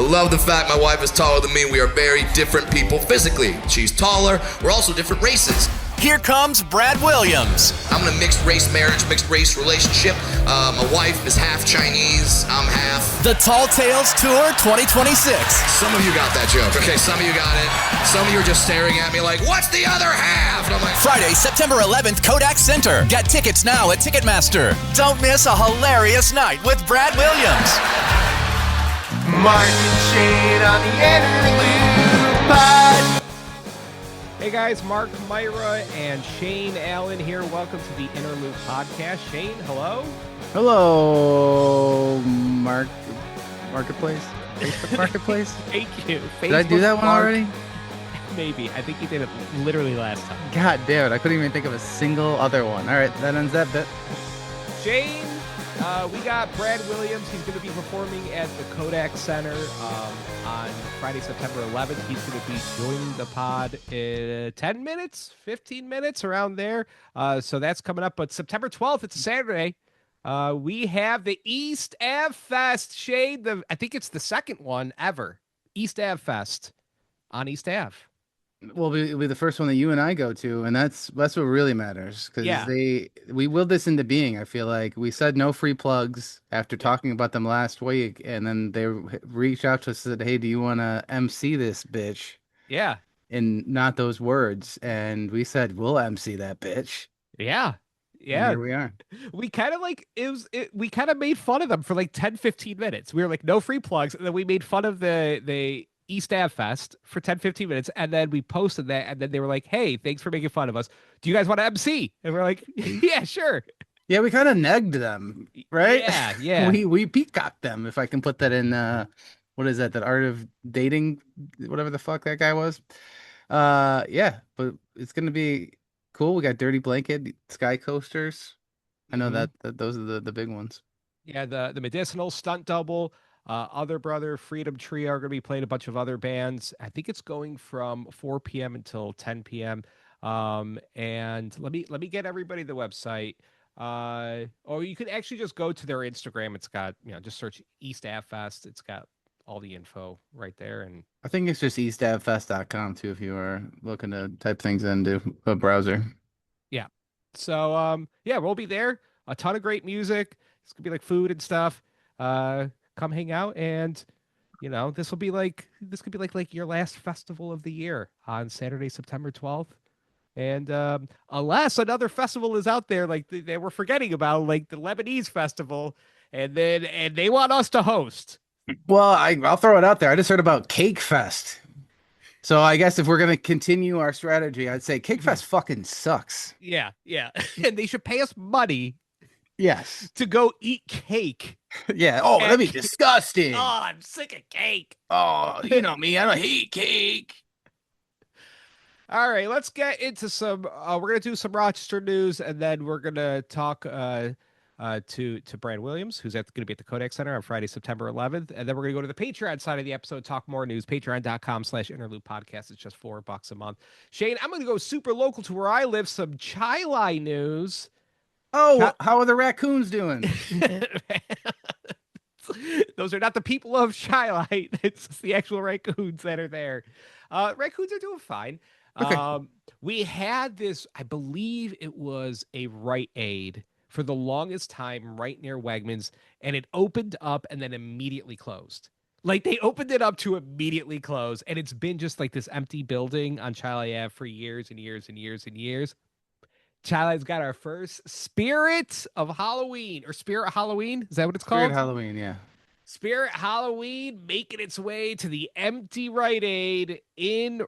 I love the fact my wife is taller than me. We are very different people physically. She's taller. We're also different races. Here comes Brad Williams. I'm in a mixed race marriage, mixed race relationship. My wife is half Chinese. I'm half. The Tall Tales Tour 2026. Some of you got that joke. Okay, some of you got it. Some of you are just staring at me like, what's the other half? And I'm like, Friday, September 11th, Kodak Center. Get tickets now at Ticketmaster. Don't miss a hilarious night with Brad Williams. Mark and Shane on the Interlude Pod. Hey guys, Mark Myra and Shane Allen here. Welcome to the Interlude Podcast. Shane, hello. Hello, Marketplace? Facebook Marketplace? Thank you. Did I do that one already? Maybe. I think you did it literally last time. God damn it. I couldn't even think of a single other one. All right, that ends that bit. Shane, we got Brad Williams. He's going to be performing at the Kodak Center on Friday, September 11th. He's going to be joining the pod in 10 minutes, 15 minutes, around there. So that's coming up. But September 12th, it's a Saturday. We have the East Ave Fest. Shane, I think it's the second one ever. East Ave Fest on East Ave. Well, it'll be the first one that you and I go to, and that's what really matters, because we willed this into being. I feel like we said no free plugs after talking about them last week, and then they reached out to us and said, hey, do you want to MC this bitch? Yeah. And not those words. And we said, we'll MC that bitch. Yeah. And here we are. We kind of we kind of made fun of them for like 10, 15 minutes. We were like, no free plugs. And then we made fun of the East Ave Fest for 10, 15 minutes. And then we posted that. And then they were like, hey, thanks for making fun of us. Do you guys want to MC? And we're like, yeah, sure. Yeah, we kind of negged them, right? Yeah. we peacocked them, if I can put that in, what is that Art of Dating, whatever the fuck that guy was. Yeah, but it's going to be cool. We got Dirty Blanket, Sky Coasters. I know that those are the big ones. Yeah, the Medicinal, Stunt Double, Other Brother, Freedom Tree are going to be playing a bunch of other bands. I think it's going from 4 p.m. until 10 p.m. And let me get everybody the website. Or you could actually just go to their Instagram. It's got, just search East Ave Fest. It's got all the info right there. And I think it's just eastavefest.com too, if you are looking to type things into a browser. Yeah. So, we'll be there. A ton of great music. It's gonna be like food and stuff. Come hang out, and this could be like your last festival of the year on Saturday, September 12th. And unless another festival is out there like they were forgetting about, like the Lebanese festival, and they want us to host. Well, I'll throw it out there. I just heard about Cake Fest. So I guess if we're going to continue our strategy, I'd say Cake Fest fucking sucks. Yeah. And they should pay us money. Yes. To go eat cake. Yeah. Oh, that'd be disgusting. Oh, I'm sick of cake. Oh, you know me. I don't hate cake. All right, let's get into some. We're gonna do some Rochester news, and then we're gonna talk to Brad Williams, who's going to be at the Kodak Center on Friday, September 11th, and then we're gonna go to the Patreon side of the episode, talk more news. Patreon.com/Interlude Podcast. It's just $4 a month. Shane, I'm gonna go super local to where I live. Some Chili news. Oh, how are the raccoons doing? Those are not the people of Chili. It's the actual raccoons that are there. Raccoons are doing fine. Okay. We had this, I believe it was a Rite Aid for the longest time right near Wegmans, and it opened up and then immediately closed. Like they opened it up to immediately close, and it's been just like this empty building on Chili Ave for years and years and years and years. Chili's got our first Spirit of Halloween, or Spirit Halloween. Is that what it's called? Spirit Halloween, yeah. Spirit Halloween making its way to the empty Rite Aid in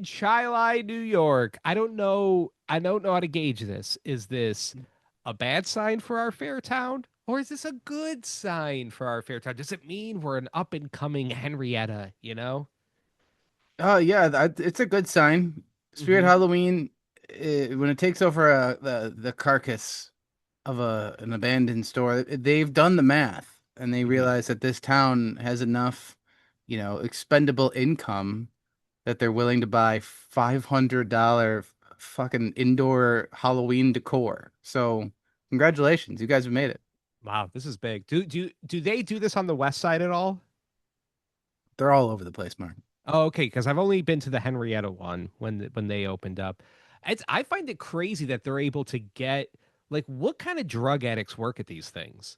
Chili, New York. I don't know how to gauge this. Is this a bad sign for our fair town, or is this a good sign for our fair town? Does it mean we're an up and coming Henrietta? Oh yeah, it's a good sign. Spirit Halloween, when it takes over the carcass of an abandoned store, they've done the math. And they realize that this town has enough, expendable income that they're willing to buy $500 fucking indoor Halloween decor. So congratulations, you guys have made it. Wow, this is big. Do they do this on the west side at all? They're all over the place, Mark. Oh, okay, because I've only been to the Henrietta one when they opened up. I find it crazy that they're able to get like what kind of drug addicts work at these things?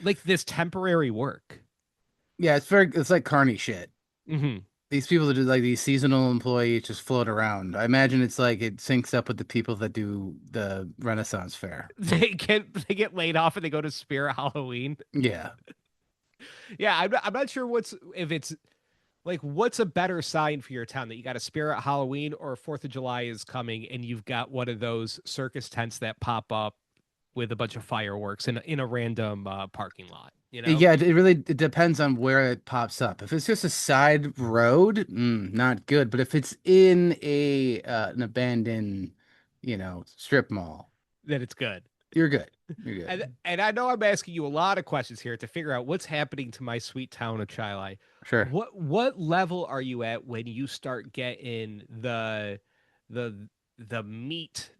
Like this temporary work. Yeah, it's like carny shit. Hmm. These people that do like these seasonal employees just float around. I imagine it's like it syncs up with the people that do the Renaissance Fair. They get laid off and they go to Spirit Halloween. Yeah. Yeah, I'm not sure if it's like what's a better sign for your town that you got a Spirit Halloween or Fourth of July is coming and you've got one of those circus tents that pop up with a bunch of fireworks in a random parking lot. You know? Yeah, it depends on where it pops up. If it's just a side road, not good. But if it's in a an abandoned, strip mall, That it's good. you're good. You're And good. and I know I'm asking you a lot of questions here to figure out what's happening to my sweet town of Chilai. Sure. What level are you at when you start getting the the meat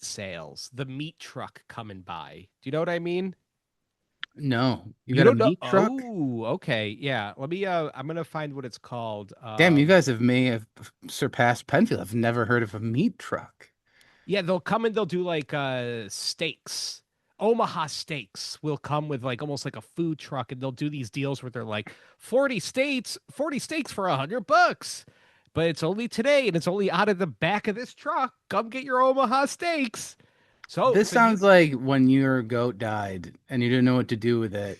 sales, the meat truck coming by? Do you know what I mean? No, you You got a don't know? meat truck? Oh, okay. Yeah. Let me I'm gonna find what it's called. Damn, you guys may have surpassed Penfield. I've never heard of a meat truck. Yeah, they'll come and they'll do like steaks. Omaha Steaks will come with like almost like a food truck and they'll do these deals where they're like 40 steaks for $100. But it's only today and it's only out of the back of this truck. Come get your Omaha Steaks. So This so you sounds like when your goat died and you didn't know what to do with it.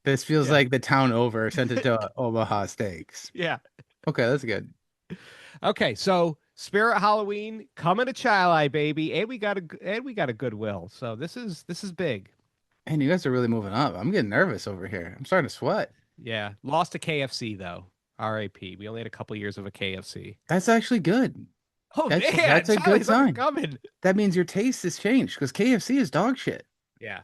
This feels Yeah. like the town over sent it to Omaha Steaks. Yeah. Okay, that's good. Okay, so Spirit Halloween coming to Chili, baby, and we got a Goodwill. So this is big. Man, you guys are really moving up. I'm getting nervous over here. I'm starting to sweat. Yeah, lost to KFC though. R.I.P. We only had a couple years of a KFC. That's actually good. Oh man, That's a good Chili's sign. coming. That means your taste has changed because KFC is dog shit. Yeah.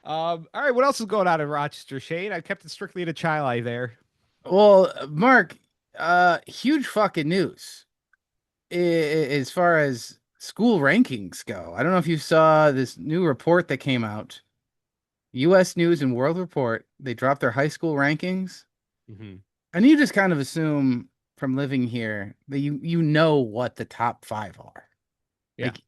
All right. What else is going on in Rochester, Shane? I kept it strictly to Chili there. Well, Mark, huge fucking news as far as school rankings go. I don't know if you saw this new report that came out. U.S. News and World Report. They dropped their high school rankings. Hmm. And you just kind of assume from living here that you know what the top five are. Yeah, Like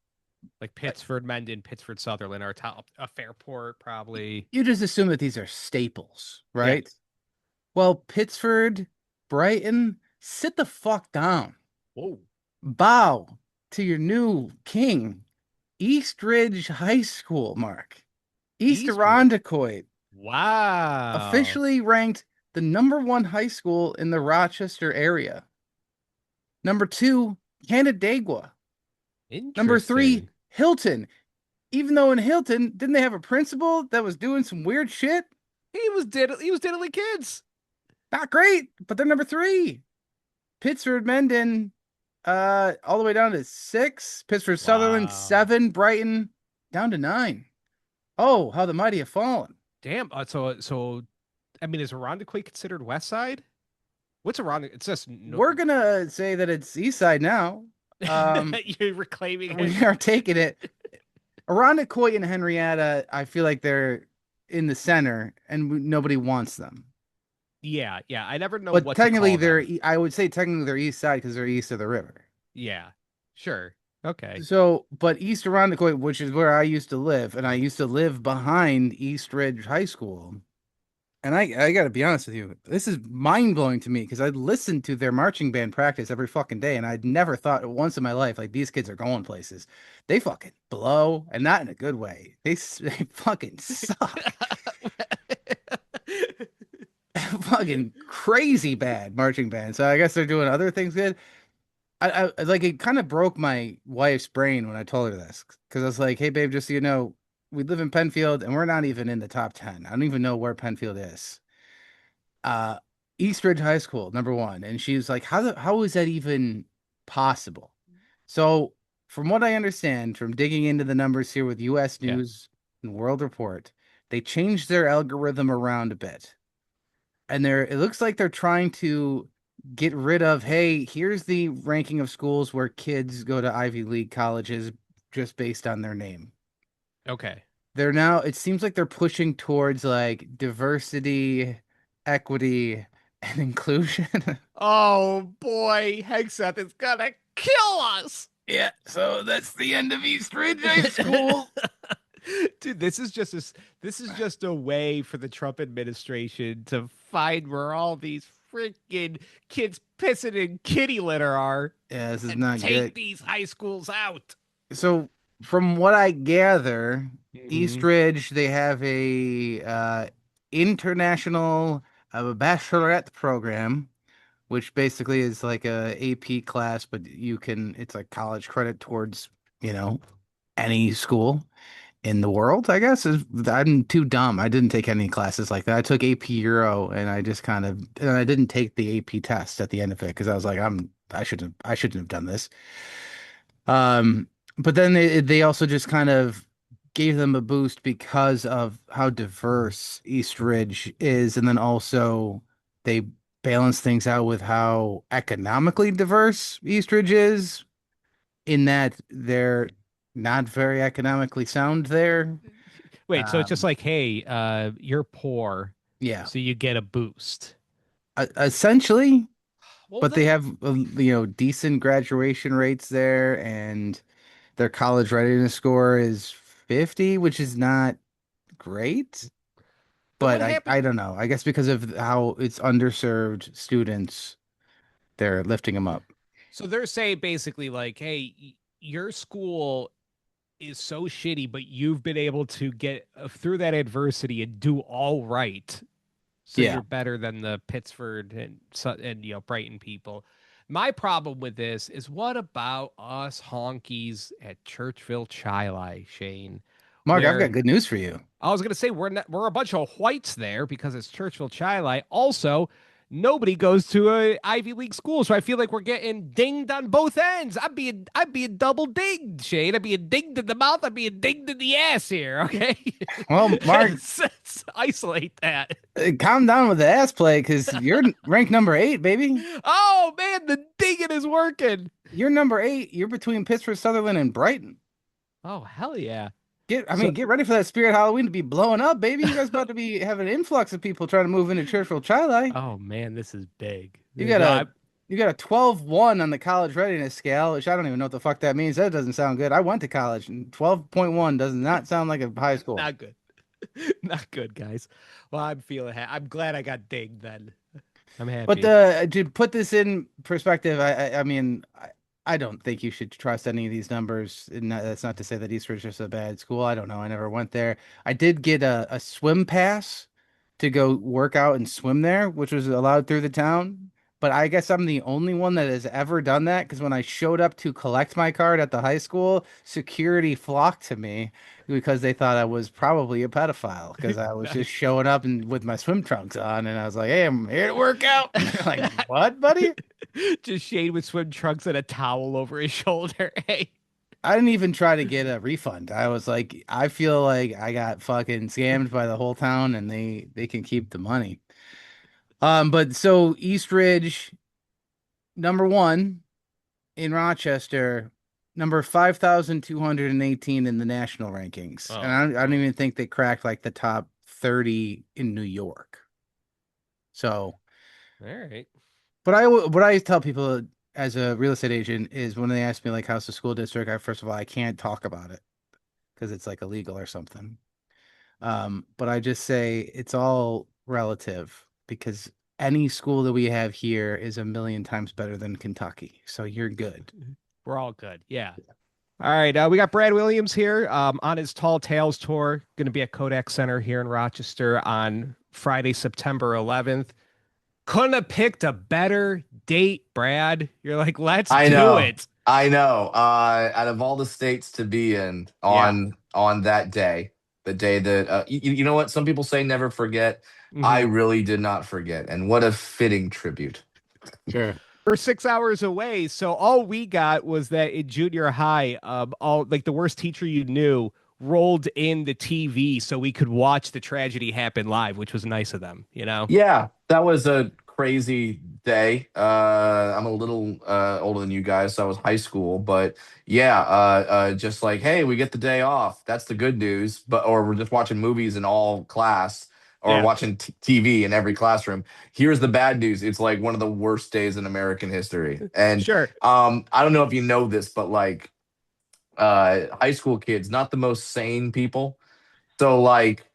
like Pittsford, Mendon, Pittsford, Sutherland are top. A Fairport probably. you just assume that these are staples, Yeah. right? Well, Pittsford, Brighton, sit the fuck down. Whoa. Bow to your new king, East Ridge High School, Mark. East Eastridge. Irondequoit, Wow. officially ranked the number one high school in the Rochester area. Number two, Canandaigua. Number three, Interesting. Hilton. Even though in Hilton, didn't they have a principal that was doing some weird shit? He was diddly kids. Not great, but they're number three. Pittsford, Mendon, all the way down to six. Pittsford, Sutherland, Wow. seven. Brighton, down to nine. Oh, how the mighty have fallen. Damn. So I mean, is Irondequoit considered West Side? What's Irondequoit? It's just no. We're gonna say that it's East Side now. You're reclaiming it. We are taking it. Irondequoit and Henrietta, I feel like they're in the center, and nobody wants them. Yeah, yeah. I never know But what to technically, call them. I would say technically they're East Side because they're east of the river. Yeah, sure. Okay. So, but East Irondequoit, which is where I used to live, and I used to live behind East Ridge High School. And I got to be honest with you, this is mind blowing to me because I listened to their marching band practice every fucking day, and I'd never thought once in my life like these kids are going places. They fucking blow, and not in a good way. They fucking suck. Fucking crazy bad marching band. So I guess they're doing other things good. I like it kind of broke my wife's brain when I told her this because I was like, "Hey, babe, just so you know, we live in Penfield and we're not even in the top 10. I don't even know where Penfield is." Uh, Eastridge High School, number one, and she was like, how is that even possible?" So, from what I understand, from digging into the numbers here with U.S. Yeah. News and World Report, they changed their algorithm around a bit, and it looks like they're trying to get rid of, hey, here's the ranking of schools where kids go to Ivy League colleges just based on their name. Okay. It seems like they're pushing towards like diversity, equity, and inclusion. Oh boy, Hegseth is gonna kill us. Yeah, so that's the end of East Ridge High School. Dude, this is just a way for the Trump administration to find where all these freaking kids pissing in kitty litter are Yeah, this is and not take good. these high schools out. So, from what I gather, East Hmm. Ridge they have a international bachelorette program, which basically is like a AP class, but it's like college credit towards, you know, any school in the world, I guess. I'm too dumb. I didn't take any classes like that. I took AP Euro and and I didn't take the AP test at the end of it because I was like, I shouldn't have done this. Um, but then they also just kind of gave them a boost because of how diverse East Ridge is, and then also they balance things out with how economically diverse East Ridge is, in that they're not very economically sound there. Wait, so it's just Um, like, hey, you're poor, yeah, so you get a boost. essentially, Well, but they then, have decent graduation rates there, and their college readiness score is 50, which is not great, then but what I happened? don't know. I guess because of how it's underserved students, they're lifting them up. So they're saying basically like, hey, your school is so shitty, but you've been able to get through that adversity and do all right. So Yeah. you're better than the Pittsford and Brighton people. My problem with this is what about us honkies at Churchville Chili, Shane, Mark, I've where got good news for you. I was gonna say we're a bunch of whites there because it's Churchville Chili. Also, nobody goes to a Ivy League school, so I feel like we're getting dinged on both ends. I'm being double dinged, Shane. I'm being dinged in the mouth. I'm being dinged in the ass here. Okay, Well, Mark, let's isolate that. calm down with the ass play because you're ranked number 8, baby. Oh man, the dinging is working. You're number 8. You're between Pittsburgh, Sutherland, and Brighton. Oh hell yeah. So Get ready for that Spirit Halloween to be blowing up, baby. You guys about to be having an influx of people trying to move into Churchville Chili. oh man, this is big. You got No, a you got a 12-1 on the college readiness scale, which I don't even know what the fuck that means. That doesn't sound good. I went to college and 12.1 does not sound like a high school. not good. Not good, guys. Well, I'm glad I got dinged then. I'm But happy. to put this in perspective, I mean, I don't think you should trust any of these numbers. And that's not to say that Eastridge is a bad school. I don't know. I never went there. I did get a swim pass to go work out and swim there, which was allowed through the town. But I guess I'm the only one that has ever done that because when I showed up to collect my card at the high school, security flocked to me because they thought I was probably a pedophile because I was just showing up and with my swim trunks on, and I was like, "Hey, I'm here to work out." And they're like, "What, buddy?" Just Shane with swim trunks and a towel over his shoulder. Hey. I didn't even try to get a refund. I was like, I feel like I got fucking scammed by the whole town, and they can keep the money. But so East Ridge, number 1 in Rochester, number 5,218 in the national rankings, and Oh, I don't even think they cracked like the top 30 in New York. So, all right. but what I tell people as a real estate agent is when they ask me like how's the school district, first of all I can't talk about it because it's like illegal or something. But I just say it's all relative because any school that we have here is a million times better than Kentucky. So you're good. We're all good. Yeah. All right. We got Brad Williams here on his Tall Tales tour. Going to be at Kodak Center here in Rochester on Friday, September 11th. Couldn't have picked a better date, Brad. You're like, let's I do know. it. I know. Out of all the states to be in Yeah. on that day, the day that you know what some people say never forget. I Mhm. really did not forget, and what a fitting tribute. Sure. We're 6 hours away, so all we got was that in junior high, all like the worst teacher you knew rolled in the TV so we could watch the tragedy happen live, which was nice of them, you know? Yeah, that was a crazy day. I'm a little older than you guys, so I was high school, but yeah, just like, hey, we get the day off. That's the good news. But or we're just watching movies in all class. or watching TV in every classroom. Here's the bad news. It's like one of the worst days in American history. And Sure. I don't know if you know this, but like high school kids, not the most sane people. So like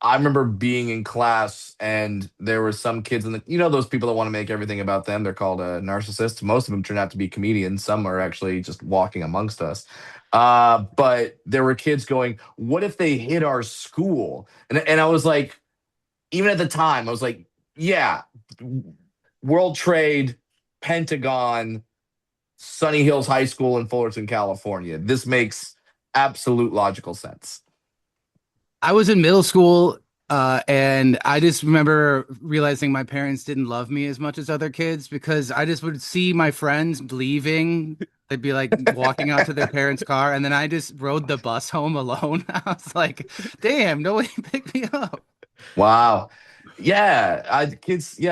I remember being in class and there were some kids in the, those people that want to make everything about them. They're called narcissists. Most of them turn out to be comedians. Some are actually just walking amongst us. But there were kids going, what if they hit our school? And I was like, even at the time, I was like, yeah, World Trade, Pentagon, Sunny Hills High School in Fullerton, California. This makes absolute logical sense. I was in middle school, and I just remember realizing my parents didn't love me as much as other kids because I just would see my friends leaving. They'd be like walking out to their parents' car, and then I just rode the bus home alone. I was like, damn, nobody picked me up. Wow. Yeah,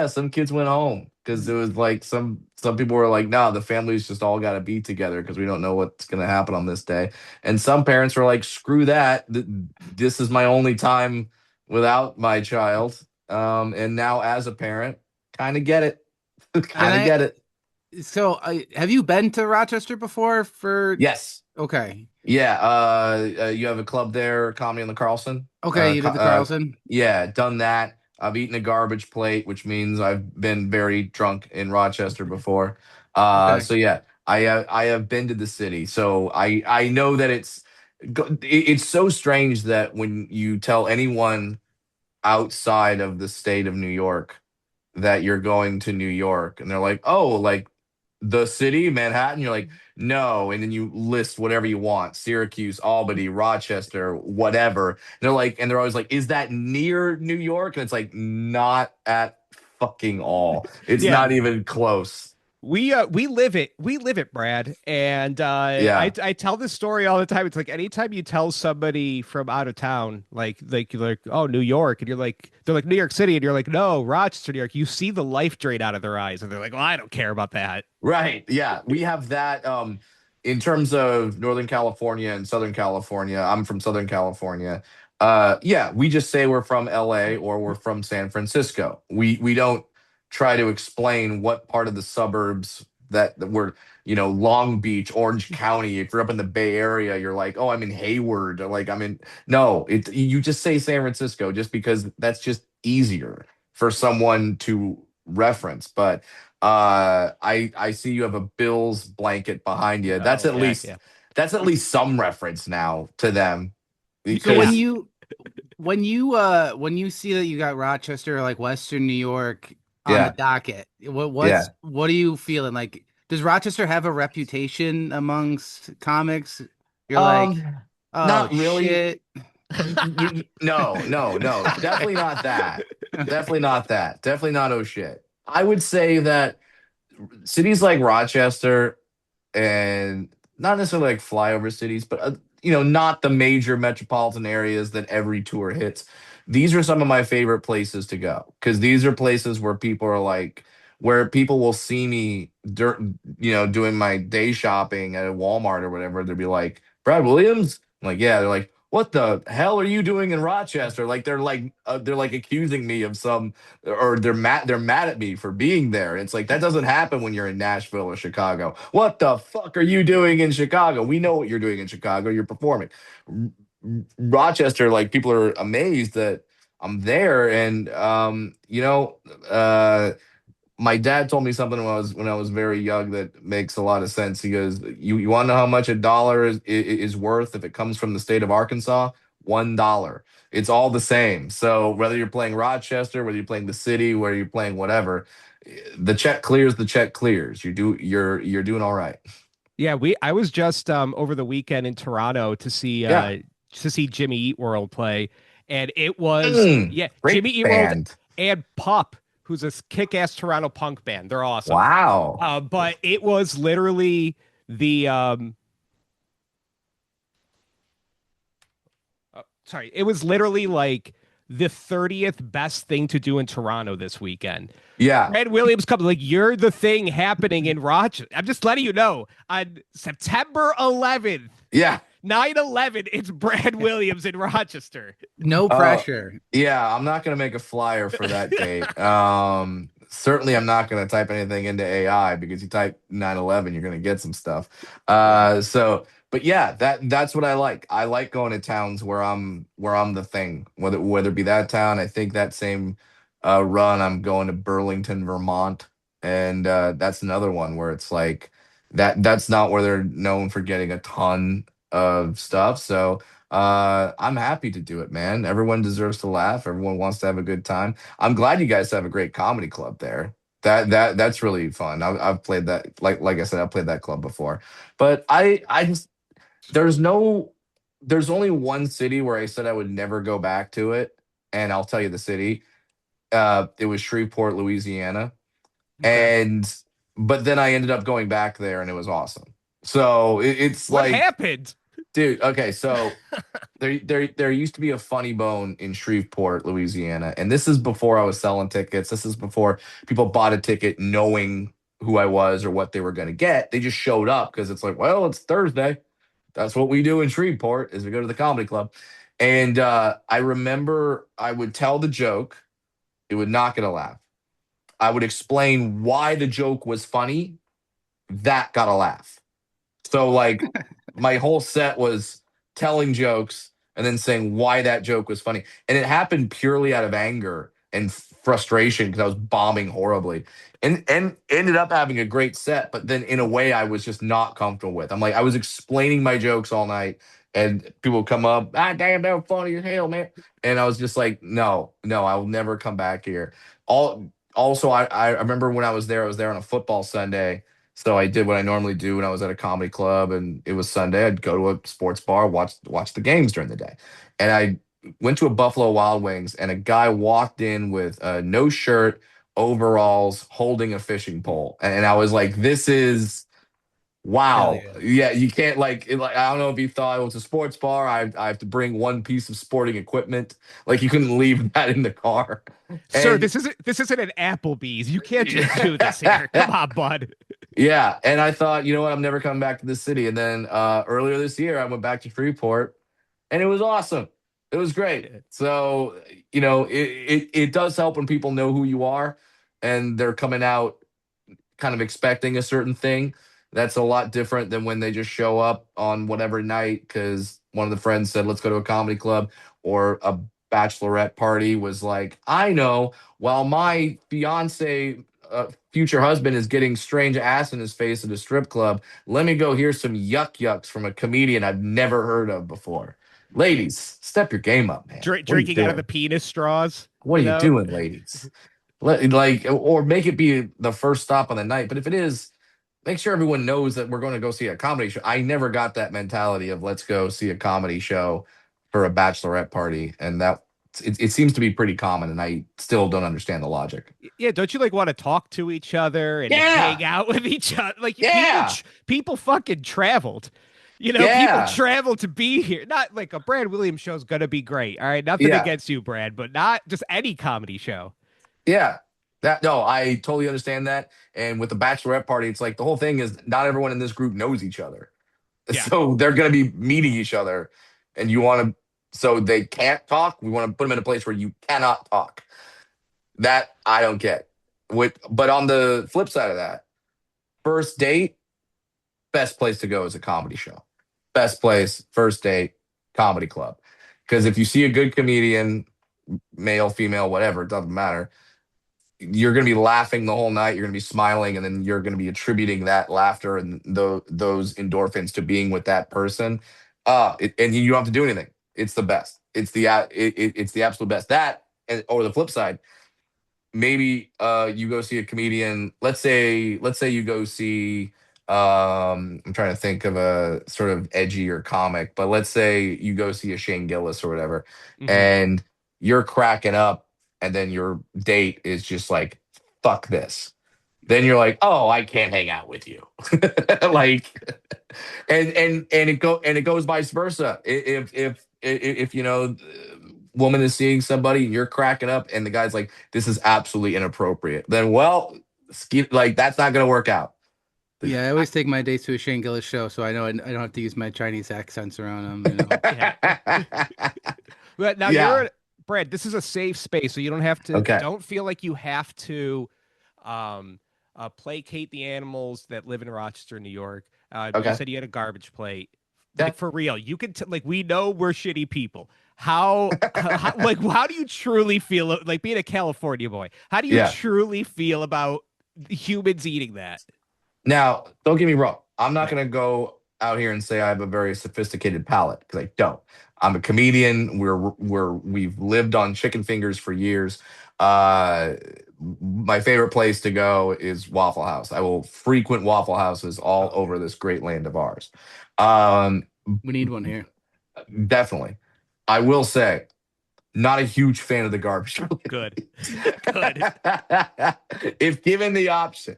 some kids went home because it was like some people were like, no, the family's just all got to be together because we don't know what's going to happen on this day. And some parents were like, screw that. This is my only time without my child. And now as a parent, kind of get it. And Kind of get it. have you been to Rochester before Yes. okay. Yeah, you have a club there, Comedy on the Carlson. Okay, you did the Carlson? Yeah, done that. I've eaten a garbage plate, which means I've been very drunk in Rochester before. Okay. So yeah, I have been to the city, so I know that it's so strange that when you tell anyone outside of the state of New York that you're going to New York, and they're like, oh, like the city, Manhattan. You're like, no, and then you list whatever you want: Syracuse, Albany, Rochester, whatever. And they're always like, is that near New York? And it's like, not at fucking all. It's Yeah. not even close. We live it, Brad. And Yeah. I tell this story all the time. It's like anytime you tell somebody from out of town, you're like, oh, New York, and they're like New York City, and you're like, no, Rochester, New York. You see the life drain out of their eyes, and they're like, well, I don't care about that. Right. Yeah. We have that in terms of Northern California and Southern California. I'm from Southern California. Yeah, we just say we're from LA or we're from San Francisco. We don't try to explain what part of the suburbs that we're, Long Beach, Orange County. If you're up in the Bay Area, you're like, oh, I'm in Hayward. Or like no, you just say San Francisco just because that's just easier for someone to reference. But I see you have a Bills blanket behind you. That's Oh, at yeah, least yeah. that's at least some reference now to them. So when Because you see that you got Rochester, like Western New York on the yeah, docket, yeah. what are you feeling? Like, does Rochester have a reputation amongst comics? You're like, Um, oh not really. shit. No, no, no. Definitely not that. Definitely not that. Definitely not oh shit. I would say that cities like Rochester and not necessarily like flyover cities, but not the major metropolitan areas that every tour hits. These are some of my favorite places to go because these are places where people are like, where people will see me, doing my day shopping at a Walmart or whatever. They'll be like, Brad Williams. I'm like, yeah. They're like, what the hell are you doing in Rochester? Like they're like accusing me of some, or they're mad at me for being there. It's like that doesn't happen when you're in Nashville or Chicago. What the fuck are you doing in Chicago? We know what you're doing in Chicago. You're performing. Rochester, like people are amazed that I'm there, and my dad told me something when I was very young that makes a lot of sense. He goes, "You want to know how much a dollar is worth if it comes from the state of Arkansas? $1. It's all the same. So whether you're playing Rochester, whether you're playing the city, whether you're playing whatever, the check clears. The check clears. You're doing all right. Yeah, I was just over the weekend in Toronto Yeah, to see Jimmy Eat World play, and it was great Jimmy Eat World band. and Pup, who's a kick-ass Toronto punk band. They're awesome. Wow. But it was literally the it was literally like the 30th best thing to do in Toronto this weekend. Yeah. Fred Williams comes like, you're the thing happening in Rochester. I'm just letting you know on September 11th. Yeah. 9/11. It's Brad Williams in Rochester. No pressure. Yeah, I'm not gonna make a flyer for that date. Certainly I'm not gonna type anything into AI because you type 9/11, you're gonna get some stuff. Yeah. But yeah, that's what I like. I like going to towns where I'm the thing. Whether it be that town, I think that same run I'm going to Burlington, Vermont, and that's another one where it's like that's not where they're known for getting a ton of stuff. So I'm happy to do it, man. Everyone deserves to laugh. Everyone wants to have a good time. I'm glad you guys have a great comedy club there. That's really fun. I've played that, like I said, I've played that club before. But I just there's no there's only one city where I said I would never go back to it, and I'll tell you the city. It was Shreveport, Louisiana, Okay. and but then I ended up going back there, and it was awesome. So it's What like, happened? dude, okay, so there used to be a Funny Bone in Shreveport, Louisiana, and this is before I was selling tickets. This is before people bought a ticket knowing who I was or what they were going to get. They just showed up because it's like, well, it's Thursday. That's what we do in Shreveport is we go to the comedy club. And I remember I would tell the joke, it would not get a laugh. I would explain why the joke was funny, that got a laugh. So like my whole set was telling jokes and then saying why that joke was funny. And it happened purely out of anger and frustration because I was bombing horribly. And ended up having a great set, but then in a way I was just not comfortable with. I'm like, I was explaining my jokes all night and people would come up, damn, that was funny as hell, man. And I was just like, no, I will never come back here. All Also I remember when I was there on a football Sunday, so I did what I normally do when I was at a comedy club and it was Sunday. I'd go to a sports bar, watch the games during the day. And I went to a Buffalo Wild Wings and a guy walked in with no shirt, overalls, holding a fishing pole. And I was like, this is Hell wow. yeah. Yeah, you can't like I don't know if you thought it was a sports bar. I have to bring one piece of sporting equipment. Like you couldn't leave that in the car. Sir, And this isn't an Applebee's. You can't just do this here. Come on, bud. yeah, and I thought, you know what, I'm never coming back to this city. And then earlier this year, I went back to Freeport, and it was awesome. It was great. So, it does help when people know who you are, and they're coming out kind of expecting a certain thing. That's a lot different than when they just show up on whatever night because one of the friends said, let's go to a comedy club, or a bachelorette party was like, I know, while my fiance, future husband, is getting strange ass in his face at a strip club, let me go hear some yucks from a comedian I've never heard of before. Ladies, step your game up, man. What are you Drinking out of the doing? penis straws. What are you doing, ladies? Like, or make it be the first stop on the night. But if it is, make sure everyone knows that we're going to go see a comedy show. I never got that mentality of let's go see a comedy show for a bachelorette party, and it seems to be pretty common, and I still don't understand the logic. Yeah, don't you like want to talk to each other and Yeah, hang out with each other? Like yeah, people fucking traveled. People yeah, traveled to be here. Not like a Brad Williams show's gonna be great. All right, nothing yeah, against you, Brad, but not just any comedy show. yeah. That no, I totally understand that. And with the bachelorette party, it's like the whole thing is not everyone in this group knows each other. Yeah. So they're going to be meeting each other, and you want to, so they can't talk. We want to put them in a place where you cannot talk. That I don't get. But on the flip side of that, first date, best place to go is a comedy show. Best place, first date, comedy club. Because if you see a good comedian, male, female, whatever, it doesn't matter, you're going to be laughing the whole night. You're going to be smiling, and then you're going to be attributing that laughter and those endorphins to being with that person. And you don't have to do anything. It's the best. It's the absolute best. That, or the flip side, maybe you go see a comedian. Let's say you go see. I'm trying to think of a sort of edgier comic, but let's say you go see a Shane Gillis or whatever, Hmm. and you're cracking up, and then your date is just like, "Fuck this." Then you're like, "Oh, I can't hang out with you." Like, and it goes vice versa. If woman is seeing somebody and you're cracking up and the guy's like, this is absolutely inappropriate, then well, like that's not going to work out. Yeah, I always take my dates to a Shane Gillis show, so I know I don't have to use my Chinese accents around them. Yeah. But now Yeah. Brad, this is a safe space, so you don't have to, Okay. don't feel like you have to um placate the animals that live in Rochester, New York. You Okay. said you had a garbage plate. Yeah. Like for real, you can like we know we're shitty people. How do you truly feel like being a California boy? How do you Yeah. truly feel about humans eating that? Now, don't get me wrong. I'm not Yeah. going to go out here and say I have a very sophisticated palate because I don't. I'm a comedian. We've lived on chicken fingers for years. Uh, my favorite place to go is Waffle House. I will frequent Waffle Houses all Oh yeah. over this great land of ours. Um, We need one here. definitely. I will say, not a huge fan of the garbage. Good. Good. If given the option,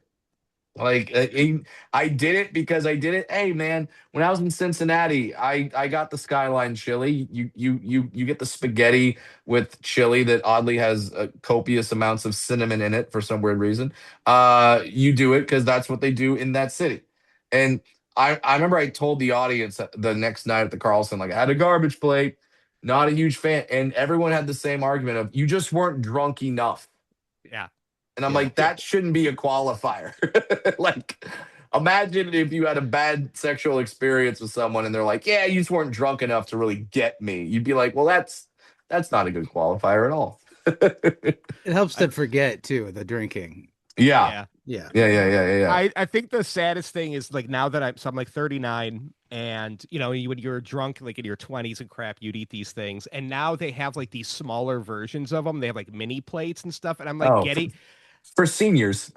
like I did it because I did it. Hey man, when I was in Cincinnati, I got the Skyline chili. You get the spaghetti with chili that oddly has copious amounts of cinnamon in it for some weird reason. You do it because that's what they do in that city. And I remember I told the audience the next night at the Carlson, like I had a garbage plate, not a huge fan, and everyone had the same argument of you just weren't drunk enough. Yeah. And I'm Yeah. like, that shouldn't be a qualifier. Like, imagine if you had a bad sexual experience with someone and they're like, yeah, you just weren't drunk enough to really get me. You'd be like, well, that's not a good qualifier at all. It helps I, to forget too, the drinking. Yeah. yeah. Yeah. Yeah. I think the saddest thing is like now that I'm like 39 and when you're drunk like in your 20s and crap you'd eat these things and now they have like these smaller versions of them. They have like mini plates and stuff and I'm like Oh, getting for seniors.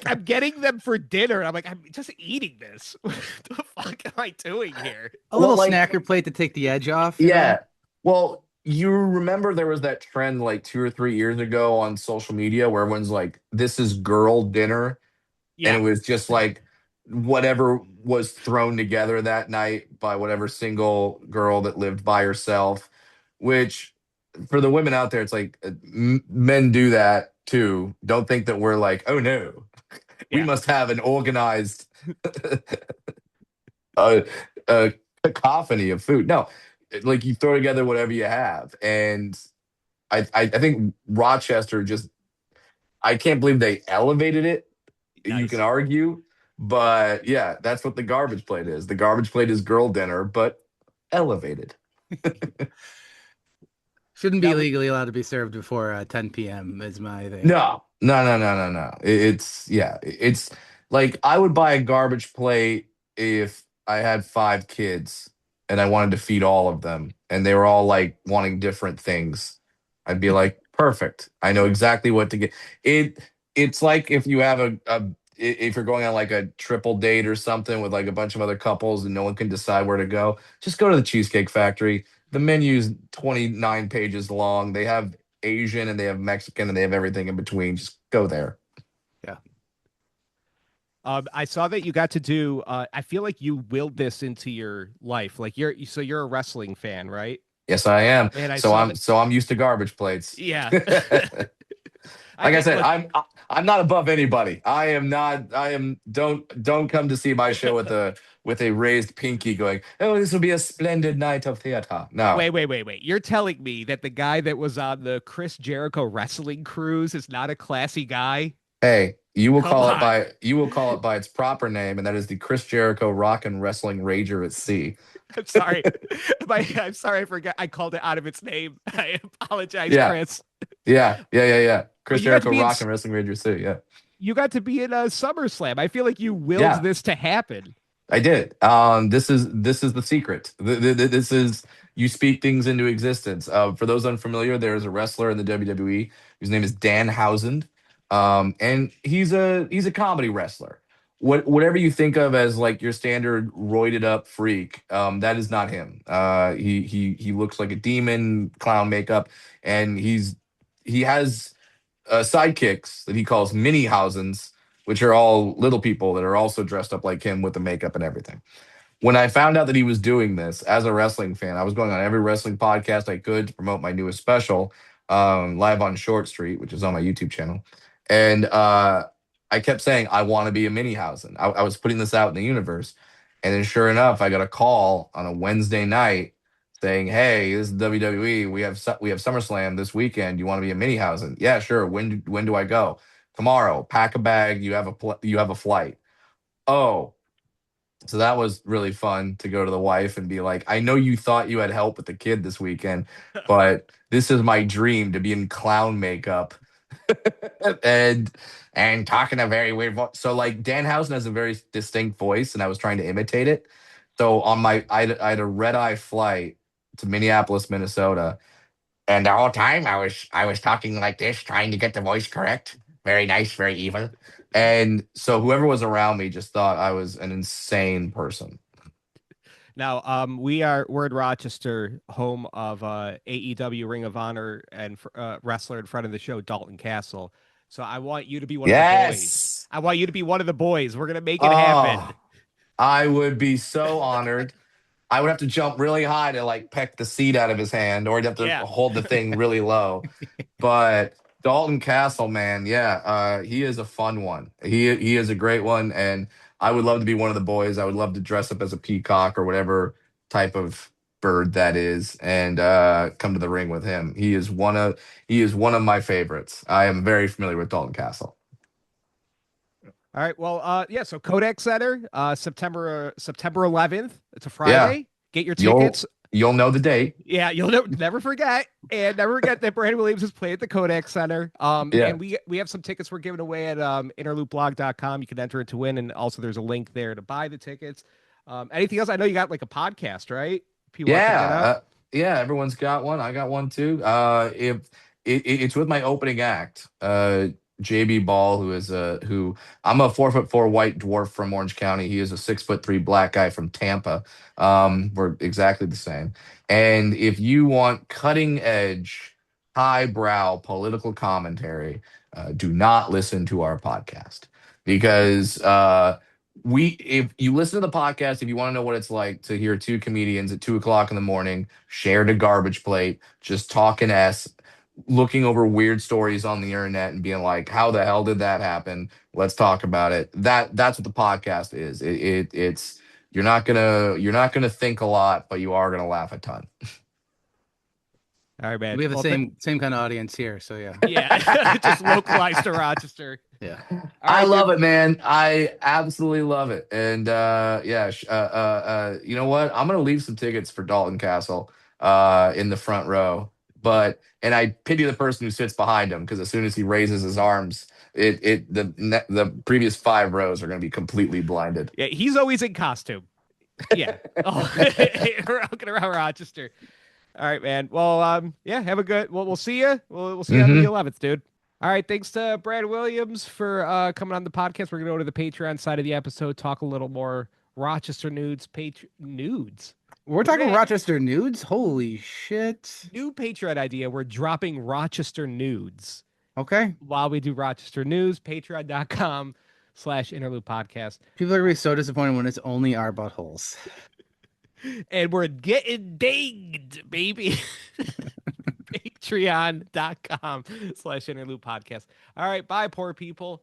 I'm getting them for dinner and I'm like I'm just eating this. What the fuck am I doing here? A Well, little like, snacker plate to take the edge off. yeah. Well, you remember there was that trend like 2 or 3 years ago on social media where everyone's like, this is girl dinner. And it Yeah. was just like whatever was thrown together that night by whatever single girl that lived by herself, which for the women out there, it's like men do that too. Don't think that we're like, oh no, we Yeah. must have an organized uh, cacophony of food. No, like you throw together whatever you have. And I think Rochester just, I can't believe they elevated it. You can Nice. argue, but yeah, that's what the garbage plate is. The garbage plate is girl dinner, but elevated. Shouldn't be Now, legally allowed to be served before 10 p.m. is my thing. No. It's yeah, it's like I would buy a garbage plate if I had 5 kids and I wanted to feed all of them, and they were all like wanting different things. I'd be like, perfect. I know exactly what to get. It's like if you have if you're going on like a triple date or something with like a bunch of other couples and no one can decide where to go, just go to the Cheesecake Factory. The menu's 29 pages long. They have Asian and they have Mexican and they have everything in between. Just go there. Yeah. I saw that you got to do. I feel like you willed this into your life. Like you're a wrestling fan, right? Yes, I am. And I So saw I'm that. so I'm used to garbage plates. Yeah. Like I said, Look, I'm not above anybody. I am not. I am. Don't come to see my show with a raised pinky, going, "Oh, this will be a splendid night of theater." No. wait. You're telling me that the guy that was on the Chris Jericho wrestling cruise is not a classy guy? Hey, Come on. you will call it by its proper name, and that is the Chris Jericho Rock and Wrestling Rager at Sea. I'm sorry. I'm sorry I forgot. I called it out of its name. I apologize, Yeah, Chris. yeah. But Chris Jericho Rock and Wrestling Rager at Sea. Yeah, you got to be in a SummerSlam. I feel like you willed yeah. this to happen. I did. This is the secret. This is you speak things into existence. For those unfamiliar, there is a wrestler in the WWE whose name is Danhausen, and he's a comedy wrestler. Whatever you think of as like your standard roided up freak, that is not him. He looks like a demon, clown makeup, and he has sidekicks that he calls mini Hausens, which are all little people that are also dressed up like him with the makeup and everything. When I found out that he was doing this as a wrestling fan, I was going on every wrestling podcast I could to promote my newest special, live on Short Street, which is on my YouTube channel. And I kept saying I want to be a mini housing. I was putting this out in the universe, and then sure enough, I got a call on a Wednesday night saying, "Hey, this is WWE. We have SummerSlam this weekend. You want to be a mini housing? Yeah, sure. When do I go? Tomorrow. Pack a bag. You have a flight. Oh, so that was really fun to go to the wife and be like, I know you thought you had help with the kid this weekend, but this is my dream to be in clown makeup and talking a very weird voice. So like Danhausen has a very distinct voice, and I was trying to imitate it. So on I had a red eye flight to Minneapolis, Minnesota, and the whole time I was talking like this, trying to get the voice correct. Very nice, very evil. And so whoever was around me just thought I was an insane person. Now, we're in Rochester, home of AEW Ring of Honor and wrestler in front of the show, Dalton Castle. So I want you to be one of the boys. Yes. I want you to be one of the boys. We're gonna make it happen. Oh, I would be so honored. I would have to jump really high to like peck the seat out of his hand, or he'd have to Yeah. hold the thing really low. But Dalton Castle, man, yeah, he is a fun one. He is a great one, and I would love to be one of the boys. I would love to dress up as a peacock or whatever type of bird that is, and come to the ring with him. He is one of my favorites. I am very familiar with Dalton Castle. All right. Well, yeah. So Kodak Center, September 11th. It's a Yeah, Friday. Get your you'll tickets. you'll know the date. Yeah, you'll never forget, and never forget that Brandon Williams is playing at the Kodak Center. Yeah. And we have some tickets we're giving away at interloopblog.com. You can enter it to win, and also there's a link there to buy the tickets. Anything else? I know you got like a podcast, right? People want to check that out. Yeah, everyone's got one. I got one too. If it's with my opening act, JB Ball, who I'm a 4'4" white dwarf from Orange County. He is a 6'3" black guy from Tampa. We're exactly the same. And if you want cutting edge, highbrow political commentary, do not listen to our podcast because we if you listen to the podcast, if you want to know what it's like to hear two comedians at 2 o'clock in the morning shared a garbage plate, just talking s, looking over weird stories on the internet and being like, how the hell did that happen? Let's talk about it. That's what the podcast is. It's you're not gonna think a lot, but you are gonna laugh a ton. All right, man. We have the Well, same kind of audience here, so yeah. yeah, just localized to Rochester. Yeah. I right, love it, man. I absolutely love it. And you know what? I'm gonna leave some tickets for Dalton Castle in the front row. But and I pity the person who sits behind him because as soon as he raises his arms, the previous 5 rows are gonna be completely blinded. Yeah, he's always in costume. Yeah. Oh, we're walking around Rochester. All right, man. Well, yeah, have a good. Well, we'll see you. We'll see you on the 11th, dude. All right, thanks to Brad Williams for coming on the podcast. We're gonna go to the Patreon side of the episode, talk a little more Rochester nudes. We're talking Rochester nudes? Holy shit. New Patreon idea. We're dropping Rochester nudes. Okay. While we do Rochester news, patreon.com/interlude podcast. People are gonna be so disappointed when it's only our buttholes. And we're getting dinged, baby. Patreon.com/interlude podcast. All right, bye, poor people.